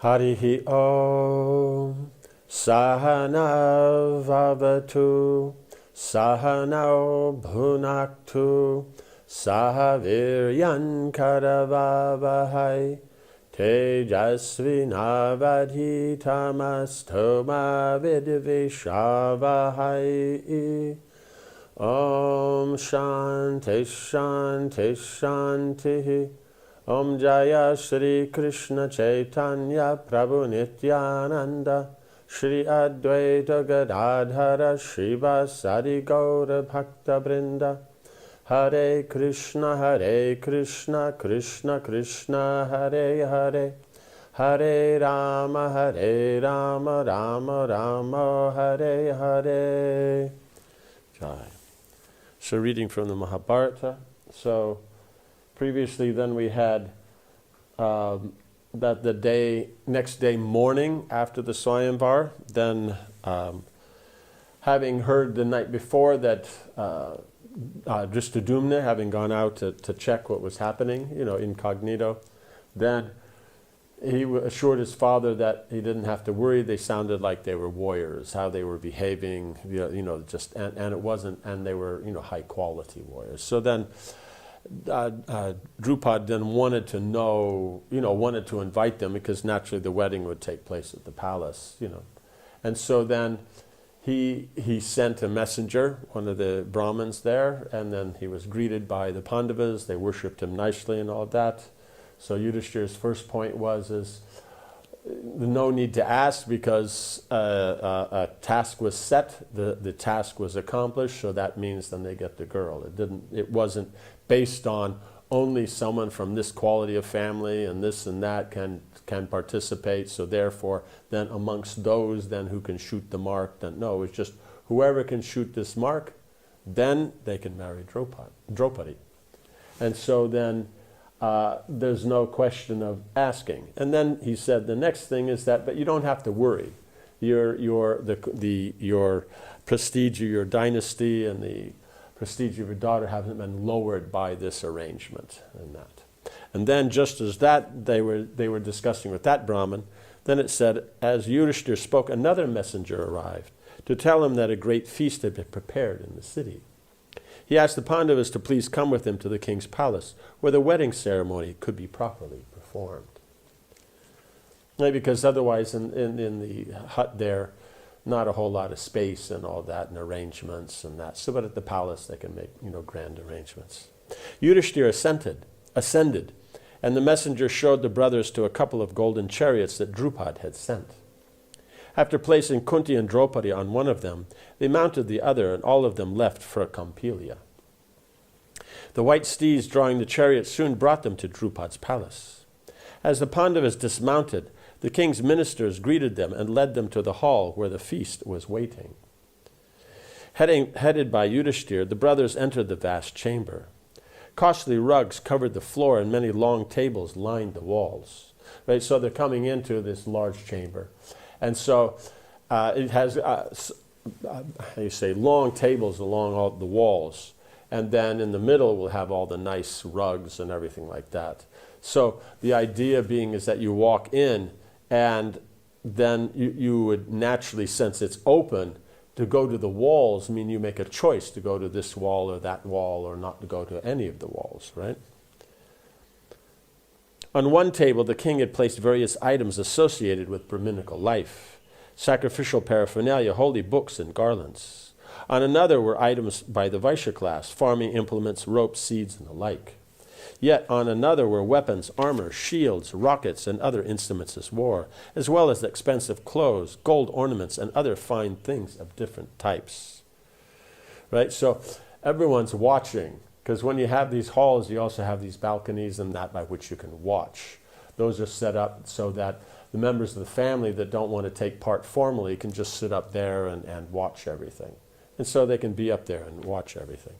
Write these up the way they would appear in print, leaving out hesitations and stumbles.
Harihi Om Sahana Vavatu Sahano Bhunaktu Sahaviryan Karavavahai Tejasvinavadhitamastoma Vidvishavahai. Om Shanti Shanti Shanti. Om Jaya Shri Krishna Chaitanya Prabhu Nityananda Shri Advaita Gadadhara Srivasadi Gaura Bhakta Brinda. Hare Krishna Krishna Krishna Hare Hare Hare Rama Rama Rama Hare Hare. Jai. So reading from the Mahabharata. So previously then we had that the next day morning after the Swayamvar, then having heard the night before that Dristadumna, having gone out to check what was happening, incognito, then he assured his father that he didn't have to worry. They sounded like they were warriors, how they were behaving, and it wasn't, and they were, high quality warriors. So then Drupad then wanted to know, wanted to invite them because naturally the wedding would take place at the palace, And so then he sent a messenger, one of the Brahmins there, and then he was greeted by the Pandavas. They worshipped him nicely and all that. So Yudhishthira's first point was no need to ask because a task was set, the task was accomplished, so that means then they get the girl. It wasn't based on only someone from this quality of family and this and that can participate, so therefore then amongst those then who can shoot the mark, then no, it's just whoever can shoot this mark, then they can marry Draupadi. And so then there's no question of asking. And then he said the next thing is that, but you don't have to worry. Your prestige of your dynasty and the prestige of your daughter haven't been lowered by this arrangement and that. And then just as that they were discussing with that Brahmin, then it said, as Yudhishthira spoke, another messenger arrived to tell him that a great feast had been prepared in the city. He asked the Pandavas to please come with him to the king's palace, where the wedding ceremony could be properly performed. Because otherwise in the hut there, not a whole lot of space and all that, and arrangements and that. So, but at the palace they can make, grand arrangements. Yudhishthira ascended, and the messenger showed the brothers to a couple of golden chariots that Drupad had sent. After placing Kunti and Draupadi on one of them, they mounted the other, and all of them left for Kampilia. The white steeds drawing the chariots soon brought them to Drupad's palace. As the Pandavas dismounted, the king's ministers greeted them and led them to the hall where the feast was waiting. Headed by Yudhishthira, the brothers entered the vast chamber. Costly rugs covered the floor, and many long tables lined the walls. Right, so they're coming into this large chamber. And so it has, long tables along all the walls. And then in the middle we'll have all the nice rugs and everything like that. So the idea being is that you walk in, and then you would naturally, since it's open, to go to the walls, you make a choice to go to this wall or that wall, or not to go to any of the walls, right? On one table, the king had placed various items associated with Brahminical life, sacrificial paraphernalia, holy books, and garlands. On another were items by the Vaishya class, farming implements, ropes, seeds, and the like. Yet on another were weapons, armor, shields, rockets, and other instruments of war, as well as expensive clothes, gold ornaments, and other fine things of different types. Right? So everyone's watching, because when you have these halls, you also have these balconies and that by which you can watch. Those are set up so that the members of the family that don't want to take part formally can just sit up there and watch everything. And so they can be up there and watch everything.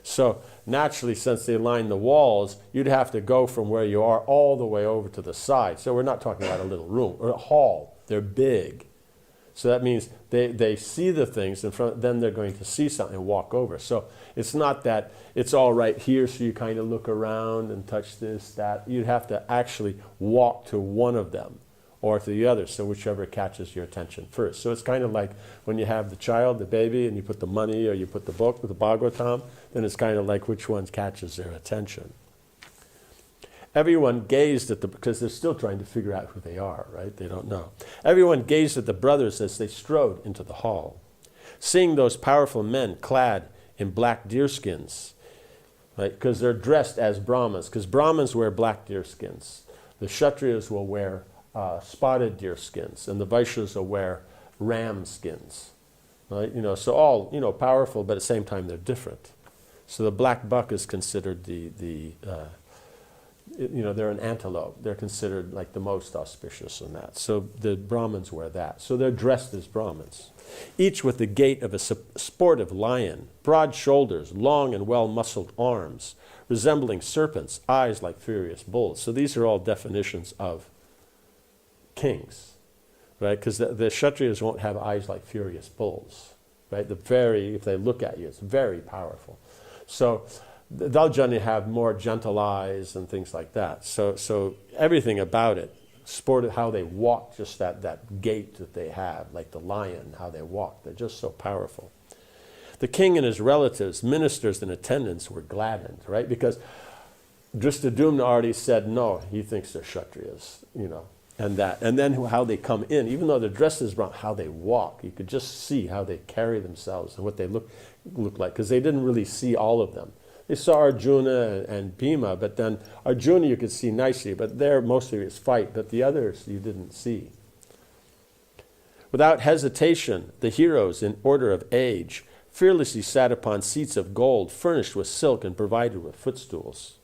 So naturally, since they line the walls, you'd have to go from where you are all the way over to the side. So we're not talking about a little room or a hall. They're big. So that means they see the things in front, then they're going to see something and walk over. So it's not that it's all right here, so you kind of look around and touch this, that. You'd have to actually walk to one of them, or to the other, so whichever catches your attention first. So it's kind of like when you have the child, the baby, and you put the money or you put the book with the Bhagavatam, then it's kind of like which one catches their attention. Everyone gazed at because they're still trying to figure out who they are, right? They don't know. Everyone gazed at the brothers as they strode into the hall. Seeing those powerful men clad in black deerskins, right? Because they're dressed as Brahmins, because Brahmins wear black deerskins. The Kshatriyas will wear spotted deerskins, and the Vaishyas will wear ram skins, right? So all, powerful, but at the same time they're different. So the black buck is considered they're an antelope. They're considered like the most auspicious in that. So the Brahmins wear that. So they're dressed as Brahmins. Each with the gait of a sportive lion, broad shoulders, long and well-muscled arms, resembling serpents, eyes like furious bulls. So these are all definitions of kings, right? Because the Kshatriyas won't have eyes like furious bulls, right? If they look at you, it's very powerful. So they'll generally have more gentle eyes and things like that. So everything about it, sportive, how they walk, just that gait that they have, like the lion, how they walk, they're just so powerful. The king and his relatives, ministers and attendants were gladdened, right? Because Dristadumna already said, no, he thinks they're Kshatriyas, and that. And then how they come in, even though they're dressed as Brahmin, how they walk. You could just see how they carry themselves and what they look like, because they didn't really see all of them. They saw Arjuna and Bhima, but then Arjuna you could see nicely, but there mostly it's fight, but the others you didn't see. Without hesitation, the heroes, in order of age, fearlessly sat upon seats of gold, furnished with silk and provided with footstools.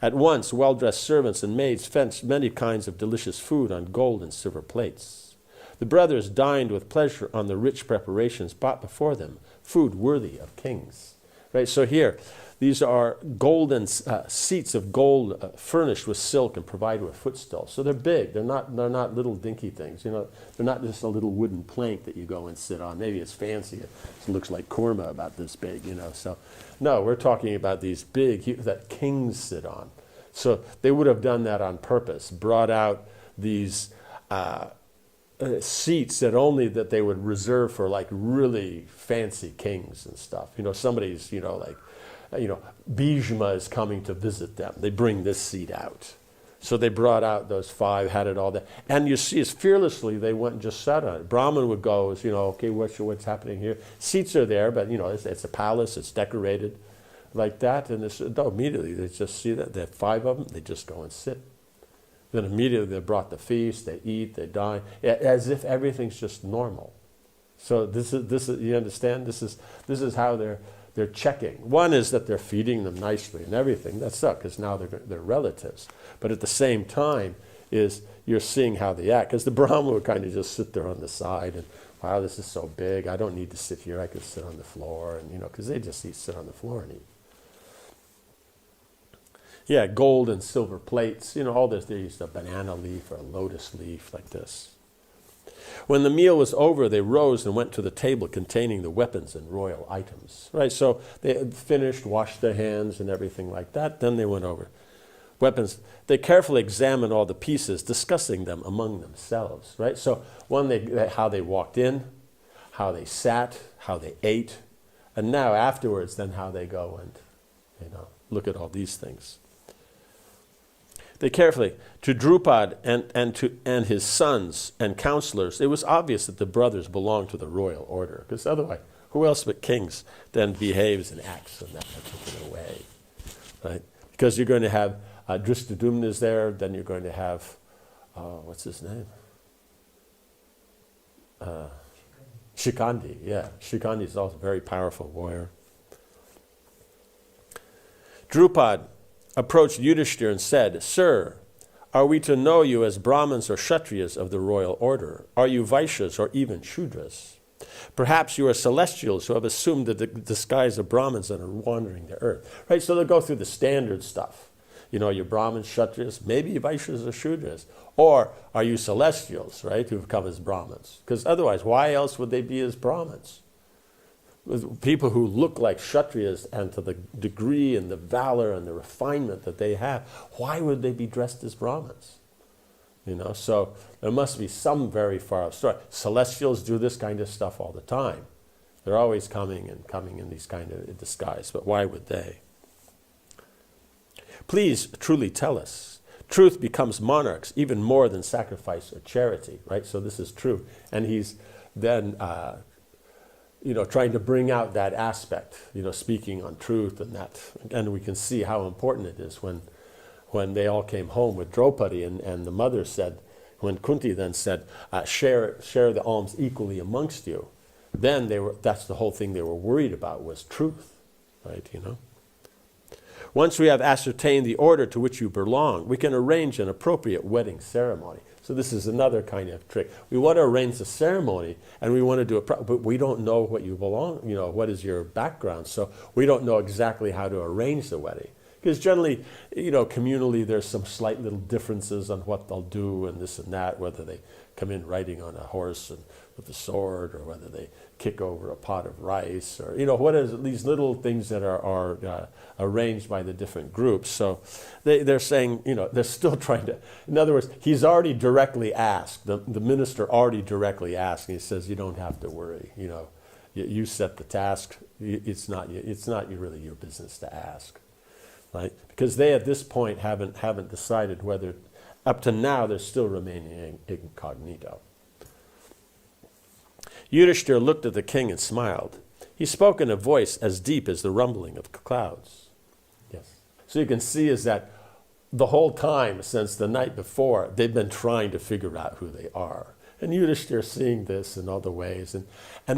At once, well-dressed servants and maids fenced many kinds of delicious food on gold and silver plates. The brothers dined with pleasure on the rich preparations brought before them, food worthy of kings. Right, so here, these are golden seats of gold furnished with silk and provided with footstools. So they're big. They're not little dinky things. They're not just a little wooden plank that you go and sit on. Maybe it's fancy. It looks like korma about this big. So no, we're talking about these big that kings sit on. So they would have done that on purpose. Brought out these seats that they would reserve for like really fancy kings and stuff. Somebody's, Bhishma is coming to visit them. They bring this seat out. So they brought out those 5, had it all there. And you see, as fearlessly, they went and just sat on it. Brahman would go, okay, what's happening here? Seats are there, but, it's a palace, it's decorated like that. And immediately they just see that. There are 5 of them, they just go and sit. Then immediately they brought the feast, they eat, they dine, as if everything's just normal. So this is you understand? This is how they're checking. One is that they're feeding them nicely and everything. That's up because now they're relatives. But at the same time is you're seeing how they act. Because the Brahma would kind of just sit there on the side and, wow, this is so big. I don't need to sit here. I could sit on the floor. And because they just sit on the floor and eat. Yeah, gold and silver plates, all this. They used a banana leaf or a lotus leaf like this. When the meal was over, they rose and went to the table containing the weapons and royal items. Right, so they had finished, washed their hands and everything like that. Then they went over. Weapons. They carefully examined all the pieces, discussing them among themselves. Right, so how they walked in, how they sat, how they ate, and now afterwards, then how they go and look at all these things. They carefully, to Drupad and his sons and counselors, it was obvious that the brothers belonged to the royal order, because otherwise, who else but kings then behaves and acts in that particular way, right? Because you're going to have Dristadumna's there, then you're going to have, what's his name? Shikandi, yeah. Shikandi is also a very powerful warrior. Drupad approached Yudhishthira and said, "Sir, are we to know you as Brahmins or Kshatriyas of the royal order? Are you Vaishyas or even Shudras? Perhaps you are celestials who have assumed the disguise of Brahmins and are wandering the earth." Right, so they'll go through the standard stuff. You're Brahmins, Kshatriyas, maybe Vaishyas or Shudras. Or are you celestials, right, who've come as Brahmins? Because otherwise, why else would they be as Brahmins? People who look like Kshatriyas and to the degree and the valor and the refinement that they have, why would they be dressed as Brahmins? So there must be some very far off story. Celestials do this kind of stuff all the time. They're always coming in these kind of disguise, but why would they? Please truly tell us. Truth becomes monarchs even more than sacrifice or charity, right? So this is true. And he's then, trying to bring out that aspect, speaking on truth and that. And we can see how important it is when they all came home with Draupadi and the mother said, when Kunti then said, share the alms equally amongst you, then that's the whole thing they were worried about was truth, right, Once we have ascertained the order to which you belong, we can arrange an appropriate wedding ceremony. So this is another kind of trick. We want to arrange the ceremony, and we want to do it, but we don't know what you belong, what is your background, so we don't know exactly how to arrange the wedding. Because generally, communally, there's some slight little differences on what they'll do and this and that, whether they come in riding on a horse and with a sword, or whether they kick over a pot of rice, or, what is these little things that are arranged by the different groups. So they're saying, they're still trying to, in other words, he's already directly asked, the minister already directly asked, and he says, you don't have to worry, you set the task, it's not really your business to ask. Right? Because they at this point haven't decided whether, up to now, they're still remaining incognito. Yudhishthira looked at the king and smiled. He spoke in a voice as deep as the rumbling of clouds. Yes. So you can see is that the whole time since the night before, they've been trying to figure out who they are. And Yudhishthira seeing this in other ways, and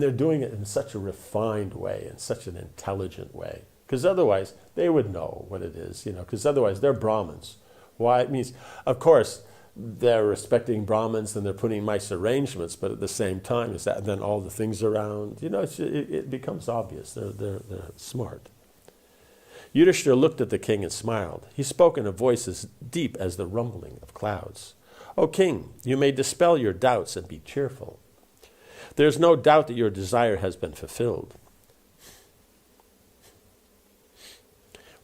they're doing it in such a refined way, in such an intelligent way. Because otherwise, they would know what it is, because otherwise they're Brahmins. Why? It means, of course, they're respecting Brahmins and they're putting nice arrangements, but at the same time, is that then all the things around, it becomes obvious. They're smart. Yudhishthira looked at the king and smiled. He spoke in a voice as deep as the rumbling of clouds. O king, you may dispel your doubts and be cheerful. There's no doubt that your desire has been fulfilled.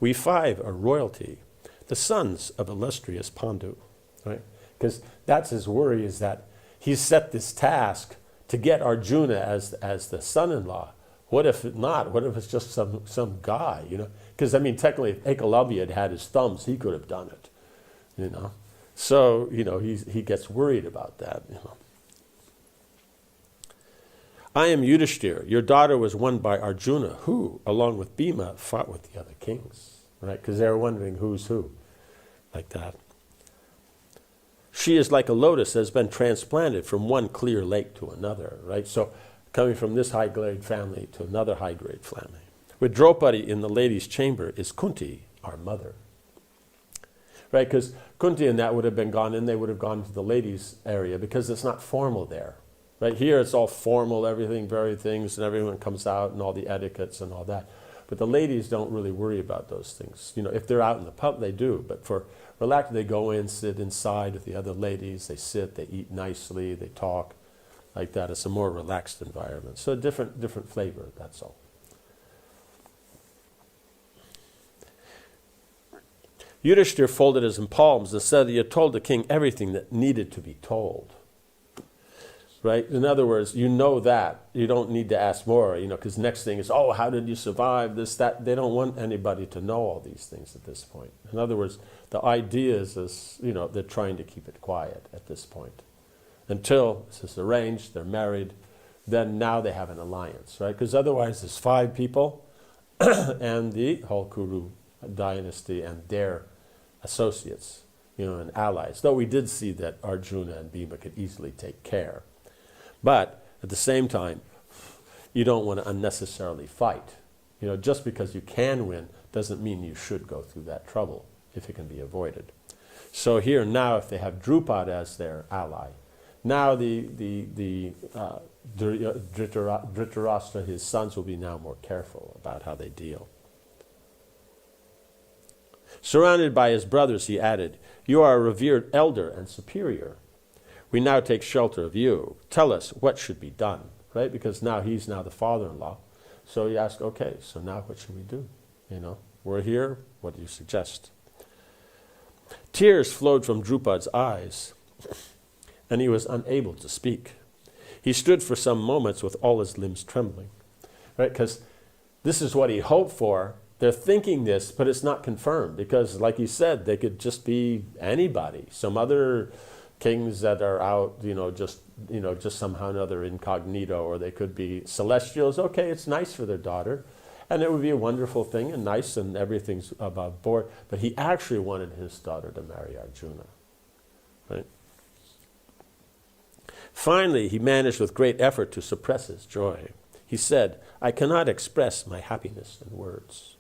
We five are royalty, the sons of illustrious Pandu, right? Because that's his worry, is that he's set this task to get Arjuna as the son-in-law. What if not? What if it's just some guy, Because, technically, if Ekalavya had his thumbs, he could have done it, So, he gets worried about that, I am Yudhishthira. Your daughter was won by Arjuna, who, along with Bhima, fought with the other kings, right? Because they were wondering who's who, like that. She is like a lotus that has been transplanted from one clear lake to another, right? So coming from this high-grade family to another high-grade family. With Draupadi in the ladies' chamber is Kunti, our mother. Right, because Kunti and that would have been gone, and they would have gone to the ladies' area because it's not formal there. Right, here it's all formal, everything, very things, and everyone comes out and all the etiquettes and all that. But the ladies don't really worry about those things. If they're out in the pub, they do. But for relax, they go in, sit inside with the other ladies. They sit, they eat nicely, they talk, like that. It's a more relaxed environment. So a different flavor, that's all. Yudhishthira folded his palms and said that he had told the king everything that needed to be told. Right? In other words, that. You don't need to ask more, because next thing is, how did you survive this, that? They don't want anybody to know all these things at this point. In other words, the idea is, they're trying to keep it quiet at this point. Until it's arranged, they're married, then now they have an alliance, right? Because otherwise there's 5 people and the whole Kuru dynasty and their associates, and allies. Though we did see that Arjuna and Bhima could easily take care. But at the same time, you don't want to unnecessarily fight. Just because you can win doesn't mean you should go through that trouble if it can be avoided. So here now, if they have Drupad as their ally, now the Dhritarashtra, his sons, will be now more careful about how they deal. Surrounded by his brothers, he added, "You are a revered elder and superior. We now take shelter of you. Tell us what should be done," right? Because now he's the father-in-law. So he asked, okay, so now what should we do? We're here. What do you suggest? Tears flowed from Drupad's eyes. and he was unable to speak. He stood for some moments with all his limbs trembling, right? Because this is what he hoped for. They're thinking this, but it's not confirmed because, like he said, they could just be anybody. Some other kings that are out, just somehow or another incognito, or they could be celestials. Okay, it's nice for their daughter, and it would be a wonderful thing and nice, and everything's above board. But he actually wanted his daughter to marry Arjuna, right? Finally, he managed with great effort to suppress his joy. He said, "I cannot express my happiness in words.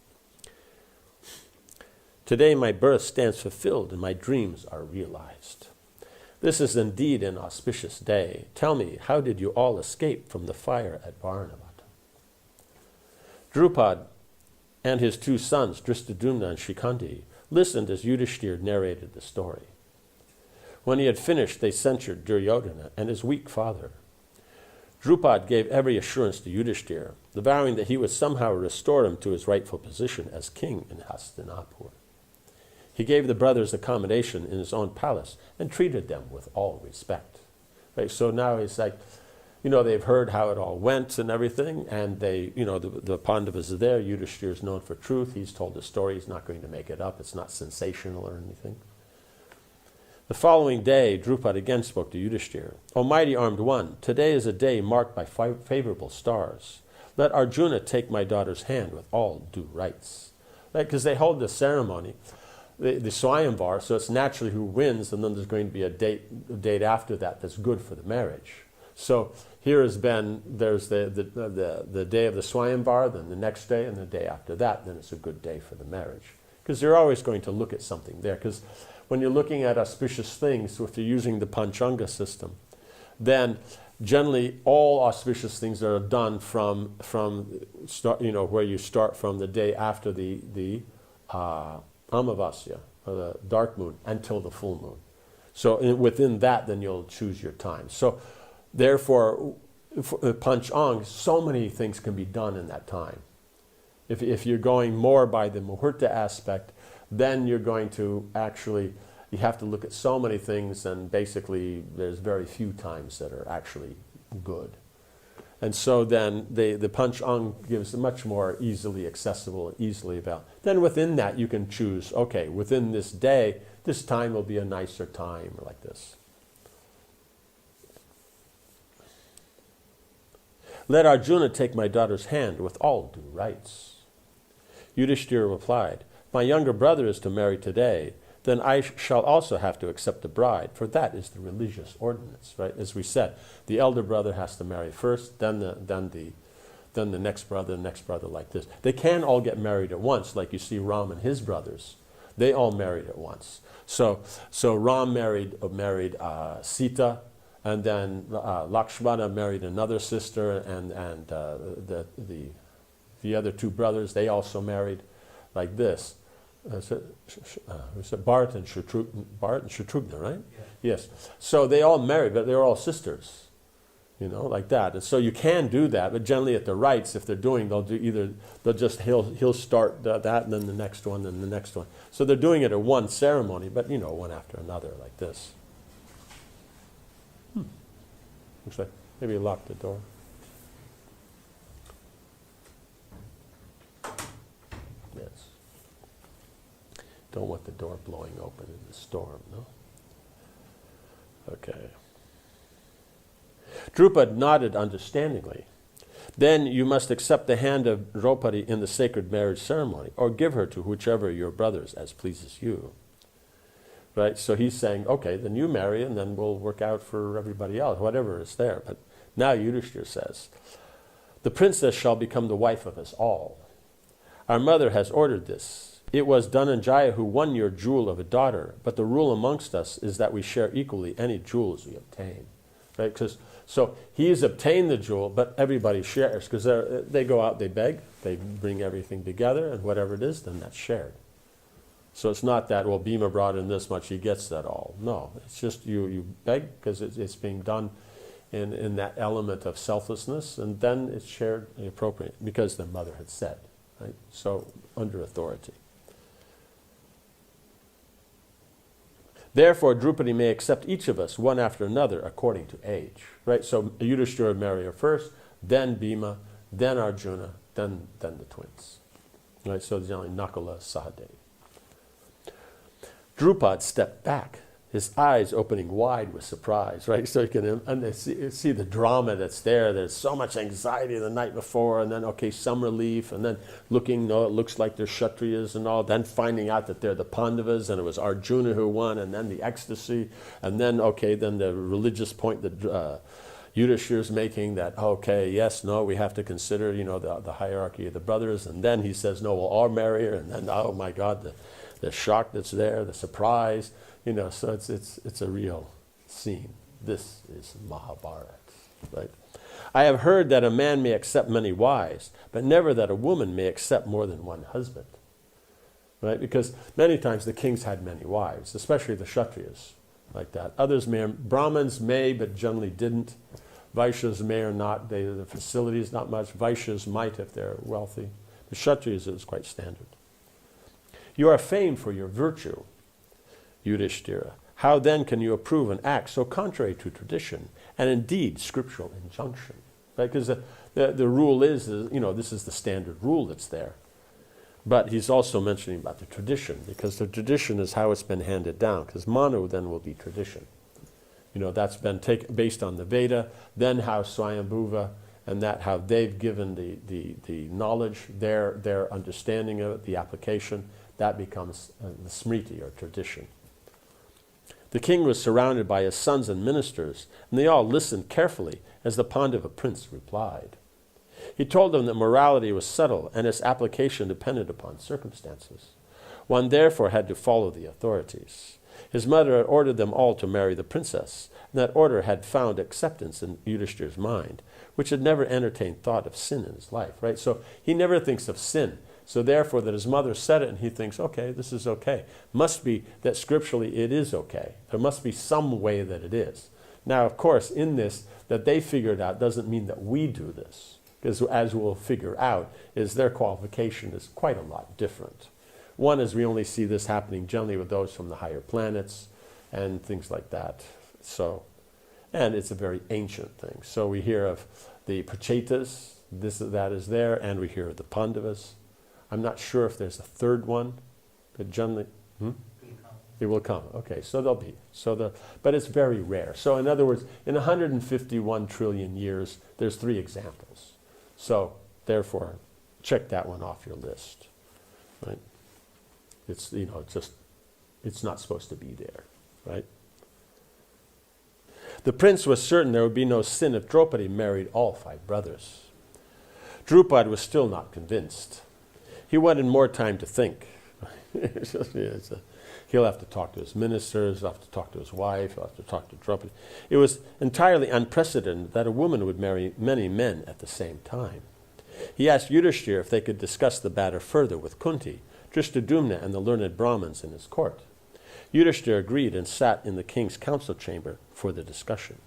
Today my birth stands fulfilled and my dreams are realized. This is indeed an auspicious day. Tell me, how did you all escape from the fire at Varanavata?" Drupad and his two sons, Dristadumna and Shikhandi, listened as Yudhishthir narrated the story. When he had finished, they censured Duryodhana and his weak father. Drupad gave every assurance to Yudhishthir, vowing that he would somehow restore him to his rightful position as king in Hastinapur. He gave the brothers accommodation in his own palace and treated them with all respect. Right? So now he's like, they've heard how it all went and everything, and the Pandavas are there. Yudhishthir is known for truth. He's told the story. He's not going to make it up. It's not sensational or anything. The following day, Drupad again spoke to Yudhishthir. "O mighty armed one, today is a day marked by favorable stars. Let Arjuna take my daughter's hand with all due rights." Right? Because they hold this ceremony, the Swayamvar, so it's naturally who wins, and then there's going to be a date after that that's good for the marriage. So there's the day of the Swayamvar, then the next day, and the day after that, then it's a good day for the marriage. Because you're always going to look at something there. Because when you're looking at auspicious things, if you're using the Panchanga system, then generally all auspicious things are done from where you start from the day after the Amavasya, or the dark moon, until the full moon. So within that, then you'll choose your time. So therefore, Panchang, so many things can be done in that time. If you're going more by the Muhurta aspect, then you're going to you have to look at so many things, and basically there's very few times that are actually good. And so then the Panchang gives a much more easily accessible, easily available. Then within that you can choose, okay, within this day, this time will be a nicer time, or like this. "Let Arjuna take my daughter's hand with all due rights." Yudhishthira replied, "My younger brother is to marry today, then I shall also have to accept the bride, for that is the religious ordinance," right? As we said, the elder brother has to marry first, then the next brother, like this. They can all get married at once, like you see Ram and his brothers. They all married at once. So Ram married Sita, and then Lakshmana married another sister, and the other two brothers, they also married, like this. Bharat and Shatrughna, right? Yeah. Yes. So they all married, but they were all sisters, like that. And so you can do that, but generally at the rites, if they're doing, he'll start that, and then the next one, and the next one. So they're doing it at one ceremony, but one after another, like this. Looks like maybe lock the door. Yes. Don't want the door blowing open in the storm, no? Okay. Drupad nodded understandingly. "Then you must accept the hand of Draupadi in the sacred marriage ceremony, or give her to whichever your brothers as pleases you." Right? So he's saying, okay, then you marry, and then we'll work out for everybody else, whatever is there. But now Yudhishthira says, "The princess shall become the wife of us all. Our mother has ordered this. It was Dhananjaya who won your jewel of a daughter, but the rule amongst us is that we share equally any jewels we obtain." Right? So he's obtained the jewel, but everybody shares, because they go out, they beg, they bring everything together, and whatever it is, then that's shared. So it's not that, well, Bhima brought in this much, he gets that all. No, it's just you beg, because it's being done in that element of selflessness, and then it's shared appropriately, because the mother had said, right? So under authority. Therefore, Drupadi may accept each of us one after another according to age. Right? So Yudhishthira would marry her first, then Bhima, then Arjuna, then the twins. Right? So generally Nakula, Sahadev. Drupad stepped back, his eyes opening wide with surprise, right? So you can see the drama that's there. There's so much anxiety the night before, and then, okay, some relief, and then looking, no, it looks like they're Kshatriyas and all, then finding out that they're the Pandavas, and it was Arjuna who won, and then the ecstasy, and then, okay, then the religious point that Yudhishthira's making that, okay, yes, no, we have to consider, the hierarchy of the brothers, and then he says, no, we'll all marry her, and then, oh my God, the shock that's there, the surprise, so it's a real scene. This is Mahabharata, right? I have heard that a man may accept many wives, but never that a woman may accept more than one husband, right? Because many times the kings had many wives, especially the Kshatriyas, like that. Others may, Brahmins may, but generally didn't. Vaishyas may or not. The facilities not much. Vaishyas might if they're wealthy. The Kshatriyas is quite standard. You are famed for your virtue, Yudhishthira. How then can you approve an act so contrary to tradition and indeed scriptural injunction? Right? Because the rule is, this is the standard rule that's there. But he's also mentioning about the tradition, because the tradition is how it's been handed down, because Manu then will be tradition. That's been based on the Veda, then how Swayambhuva, and that how they've given the knowledge, their understanding of it, the application, that becomes the smriti, or tradition. The king was surrounded by his sons and ministers, and they all listened carefully as the Pandava prince replied. He told them that morality was subtle and its application depended upon circumstances. One therefore had to follow the authorities. His mother had ordered them all to marry the princess, and that order had found acceptance in Yudhishthira's mind, which had never entertained thought of sin in his life, right? So he never thinks of sin. So therefore that his mother said it and he thinks, okay, this is okay. Must be that scripturally it is okay. There must be some way that it is. Now, of course, in this, that they figured out doesn't mean that we do this. Because as we'll figure out, is their qualification is quite a lot different. One is we only see this happening generally with those from the higher planets and things like that. So, and it's a very ancient thing. So we hear of the Prachetas, that is there, and we hear of the Pandavas. I'm not sure if there's a third one, but generally, it will come. Okay, so there'll be. But it's very rare. So in other words, in 151 trillion years, there's 3 examples. So therefore, check that one off your list. Right? It's it's not supposed to be there, right? The prince was certain there would be no sin if Draupadi married all 5 brothers. Drupad was still not convinced. He wanted more time to think. He'll have to talk to his ministers, he'll have to talk to his wife, he'll have to talk to Draupadi. It was entirely unprecedented that a woman would marry many men at the same time. He asked Yudhishthira if they could discuss the matter further with Kunti, Drishtadyumna, and the learned Brahmins in his court. Yudhishthira agreed and sat in the king's council chamber for the discussion.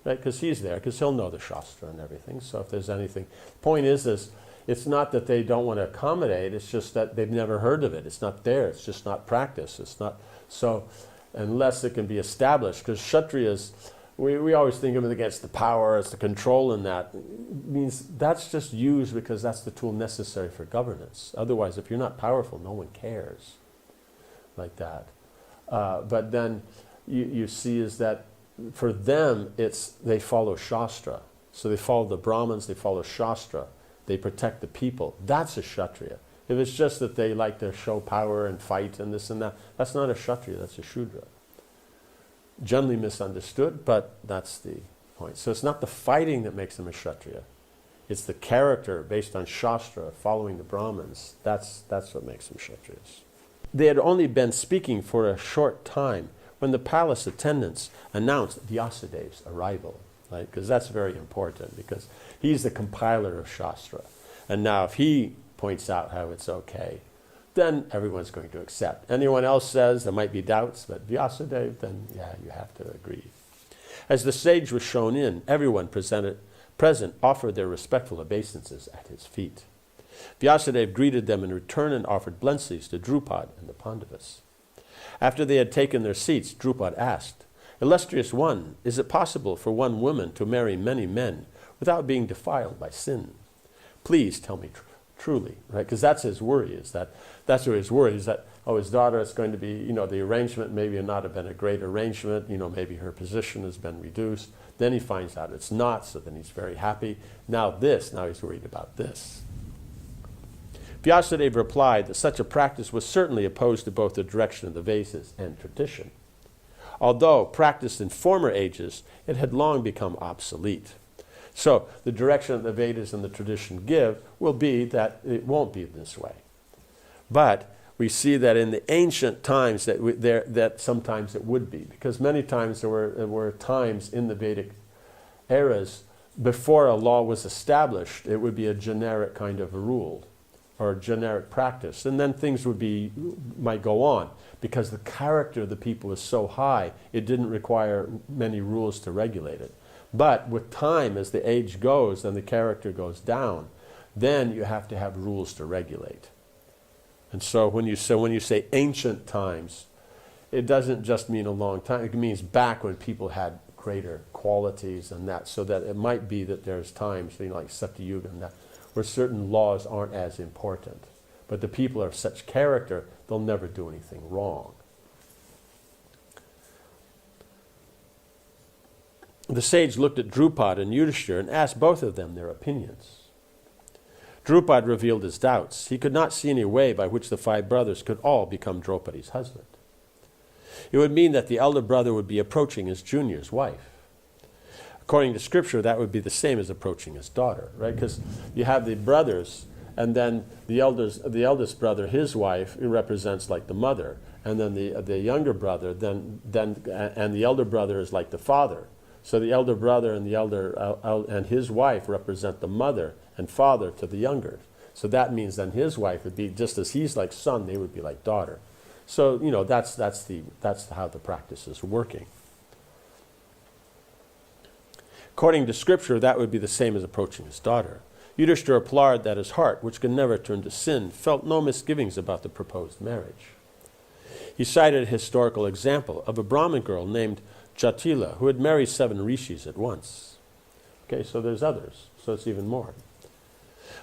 Right? Because he's there, because he'll know the Shastra and everything. So if there's anything, the point is it's not that they don't want to accommodate, it's just that they've never heard of it. It's not there, it's just not practiced. It's not, so unless it can be established, because Kshatriyas, we always think of it against the power, it's the control in that. It means that's just used because that's the tool necessary for governance. Otherwise, if you're not powerful, no one cares like that. But then you see is that for them, they follow Shastra. So they follow the Brahmins, they follow Shastra. They protect the people. That's a Kshatriya. If it's just that they like to show power and fight and this and that, that's not a Kshatriya, that's a Shudra. Generally misunderstood, but that's the point. So it's not the fighting that makes them a Kshatriya. It's the character based on Shastra, following the Brahmins. That's what makes them Kshatriyas. They had only been speaking for a short time when the palace attendants announced Vyasadev's arrival. Right? Because that's very important, because he's the compiler of Shastra. And now if he points out how it's okay, then everyone's going to accept. Anyone else says there might be doubts, but Vyasadev, then yeah, you have to agree. As the sage was shown in, everyone present offered their respectful obeisances at his feet. Vyasadev greeted them in return and offered blessings to Drupad and the Pandavas. After they had taken their seats, Drupad asked, "Illustrious one, is it possible for one woman to marry many men without being defiled by sin? Please tell me truly," right? Because that's his worry, is that his daughter is going to be, the arrangement maybe not have been a great arrangement, maybe her position has been reduced. Then he finds out it's not, so then he's very happy. Now he's worried about this. Vyasadeva replied that such a practice was certainly opposed to both the direction of the Vedas and tradition. Although practiced in former ages, it had long become obsolete. So the direction that the Vedas and the tradition give will be that it won't be this way. But we see that in the ancient times that sometimes it would be, because many times there were times in the Vedic eras before a law was established, it would be a generic kind of a rule or a generic practice, and then things might go on because the character of the people was so high, it didn't require many rules to regulate it. But with time, as the age goes and the character goes down, then you have to have rules to regulate. And so when you say ancient times, it doesn't just mean a long time. It means back when people had greater qualities and that, so that it might be that there's times, like Satyuga and that, where certain laws aren't as important. But the people are of such character, they'll never do anything wrong. The sage looked at Drupad and Yudhishthira and asked both of them their opinions. Drupad revealed his doubts. He could not see any way by which the 5 brothers could all become Draupadi's husband. It would mean that the elder brother would be approaching his junior's wife. According to Scripture, that would be the same as approaching his daughter, right? Because you have the brothers, and then the eldest brother, his wife, it represents like the mother, and then the younger brother, and the elder brother is like the father. So the elder brother and and his wife represent the mother and father to the younger. So that means then his wife would be, just as he's like son, they would be like daughter. So that's how the practice is working. According to Scripture, that would be the same as approaching his daughter. Yudhishthira replied that his heart, which could never turn to sin, felt no misgivings about the proposed marriage. He cited a historical example of a Brahmin girl named Jatila, who had married 7 rishis at once. Okay, so there's others, so it's even more.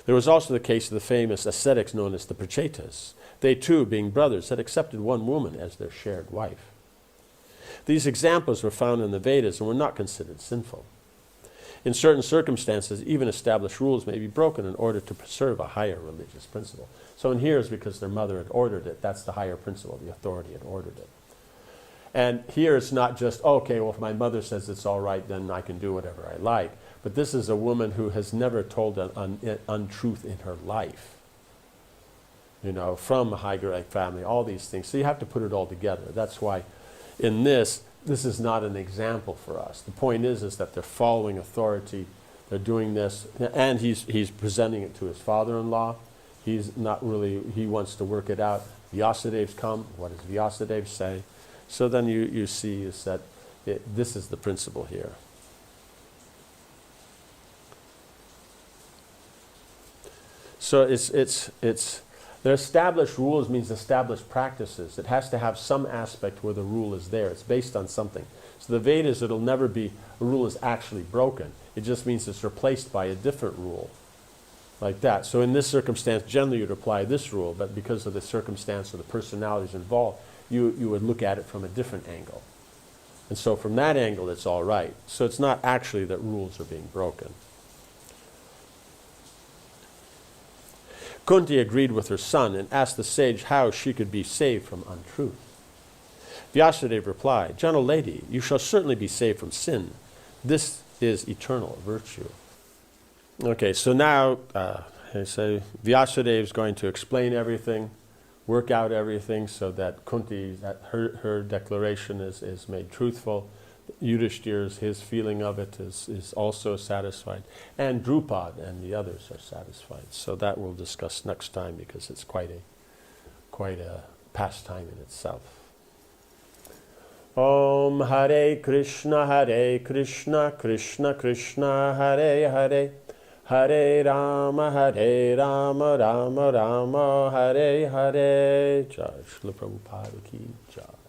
There was also the case of the famous ascetics known as the Prachetas. They too, being brothers, had accepted one woman as their shared wife. These examples were found in the Vedas and were not considered sinful. In certain circumstances, even established rules may be broken in order to preserve a higher religious principle. So in here is because their mother had ordered it. That's the higher principle. The authority had ordered it. And here it's not just, okay, well, if my mother says it's all right, then I can do whatever I like. But this is a woman who has never told an untruth in her life. From a high-grade family, all these things. So you have to put it all together. That's why in this is not an example for us. The point is that they're following authority. They're doing this. And he's presenting it to his father-in-law. He's not really, he wants to work it out. Vyasadev's come. What does Vyasadev say? So then you see is that this is the principle here. So it's the established rules means established practices. It has to have some aspect where the rule is there. It's based on something. So the Vedas, it'll never be a rule is actually broken. It just means it's replaced by a different rule. Like that. So in this circumstance, generally you'd apply this rule, but because of the circumstance or the personalities involved, you would look at it from a different angle. And so from that angle, it's all right. So it's not actually that rules are being broken. Kunti agreed with her son and asked the sage how she could be saved from untruth. Vyasadeva replied, "Gentle lady, you shall certainly be saved from sin. This is eternal virtue." Okay, so now Vyasadeva is going to explain everything, work out everything so that Kunti, that her declaration is made truthful. Yudhishthira's, his feeling of it is also satisfied. And Drupad and the others are satisfied. So that we'll discuss next time because it's quite a pastime in itself. Om Hare Krishna, Krishna Krishna, Hare Hare, Hare Rama, Rama Rama, Hare Hare. Jai Srila Prabhupada ki jai.